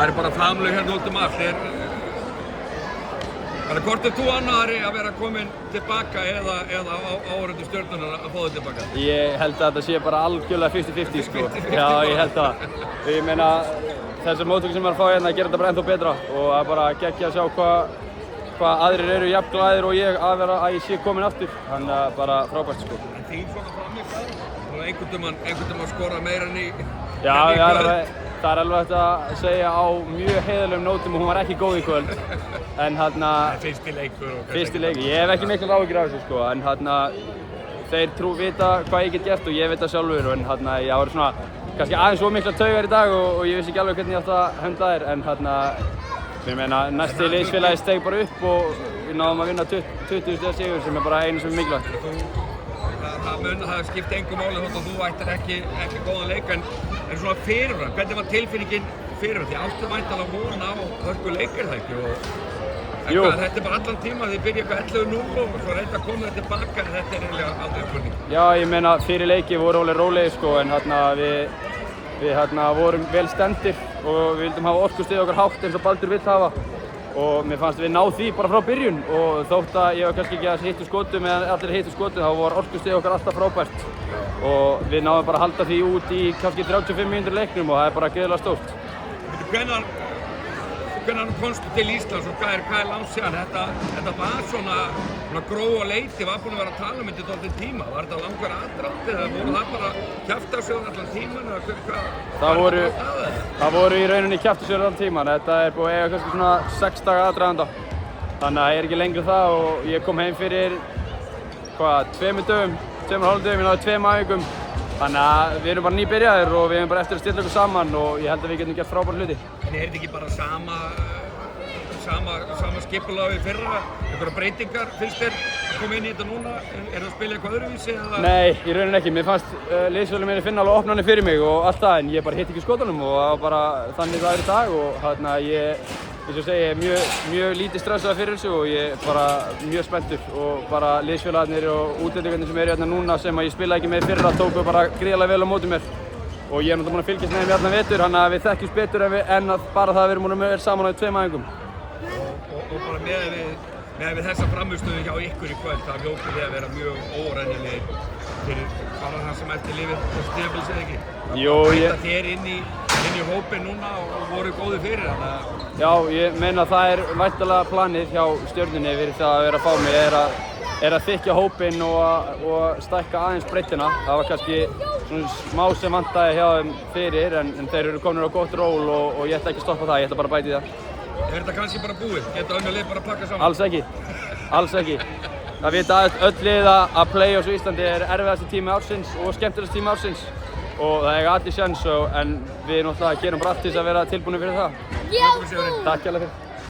er bara familju hérna út allt. Þannig hvort þú annari að vera komin tilbaka eða áhorfendur Stjörnunnar að fá þig tilbaka? Ég held að þetta sé bara algjörlega 50-50 sko. Já, ég held það. Ég meina þessar móttökur sem maður fá hérna gera þetta bara ennþá betra og það er bara geggjað að sjá hvað aðrir eru jafn glaðir og ég að ég sé komin aftur. Þannig að bara frábært sko. En þín svona frammi og einhvern tímann skora meira en í Já, það er alveg hægt að segja á mjög heiðarlegum nótum og hún var ekki góð í kvöld. En fyrsti leikur og fyrsti leikur. Ég hef ekki miklar áhyggjur af þessu sko, en þeir vita hvað ég get gert og ég veit það sjálfur. En ég var svona kannski aðeins svo miklar taugar í dag og ég vissi ekki alveg hvernig ég átti að höndla þær. En ég meina næsti liðsfélagi steig bara upp og við náðum að vinna 20 stiga sigur sem er bara einu sem er mikilvægt. Það skipti engu máli þótt að þú ættir ekki góðan leik en svona fyrirfram, hvernig var tilfinningin fyrirfram? Því áttu væntanlega von á hörku leikir það ekki og þetta er bara allan tíma, þið byrja eitthvað 11-0 og svo reynda að koma þér tilbaka en þetta er eiginlega aldrei spurning. Já, ég meina fyrir leiki voru alveg rólegir sko en við vorum vel stendir og við vildum hafa orkustig okkar hátt eins og Baldur vill hafa og mér fannst við ná því bara frá byrjun og þótt að ég var kannski ekki að hittu skotum eða allir hittu skotum þá var orkustig okkar alltaf frábært og við náðum bara að halda því út í kannski 35 mínútur leiknum og það er bara gríðarlega stórt. Hvenær komstu til Íslands og hvað er langt síðan? Þetta var svona grófa leiti, var búin að vera að tala um þetta dálítinn tíma. Var þetta langur aðdragandi eða voru það bara kjaftasögur allan tíman eða hvað? Það voru í rauninni kjaftasögur allan tíman. Þetta er búið að eiga kannski svona 6 daga aðdraganda. Þannig að það er ekki lengur það og ég kom heim fyrir 2,5 dögum, ég náði 2 æfingum. Þannig að við erum bara nýbyrjaðir og við erum bara eftir að stilla okkur saman og ég held að við getum gert frábæra hluti. En er þetta ekki bara sama skipulag við fyrra? Einhverjar breytingar finnst þér að koma inn í þetta núna? Er það að spila eitthvað öðruvísi eða? Nei, í rauninni ekki. Mér fannst liðsfélagið minni finna alveg opnanir fyrir mig og allt það en ég bara hitt ekki skotunum og það var bara þannig það er í dag og þarna ég eins og segi, mjög lítið stressaður fyrir þessu og ég er bara mjög spenntur og bara liðsfélagarnir og útlendingarnir sem eru hérna núna sem að ég spilaði ekki með fyrra tóku bara gríðarlega vel á móti mér og ég er náttúrulega búinn að fylgjast með þeim í allan vetur þannig að við þekkjumst betur en að bara það að við erum búin að vera saman á 2 æfingum. Og bara með við þessa frammistöðu hjá ykkur í kvöld það hljóti við að vera mjög órennilegir fyrir bara það sem eftir lifið þessu tímabils eða ekki? Jú, Þetta þér inn í hópinn núna og voru góðir fyrir þannig að Já, ég meina það er væntanlega planið hjá Stjörnunni fyrir það að vera að fá mig er að þykkja hópinn og stækka aðeins breiddina. Það var kannski svona smá sem vantaði hjá þeim fyrir en þeir eru komnir á gott ról og ég ætla ekki að stoppa það, ég ætla bara að bæta í það. Er þetta kannski bara búið? Geta önnur lið bara að pakka saman? Alls ekki. Það vita öll lið að play-offs á Íslandi er erfiðasti tími ársins og skemmtilegasti tími ársins og það eiga allir sjans en við náttúrulega gerum bara allt til þess að vera tilbúinir fyrir það. Takk hjálpa fyrir.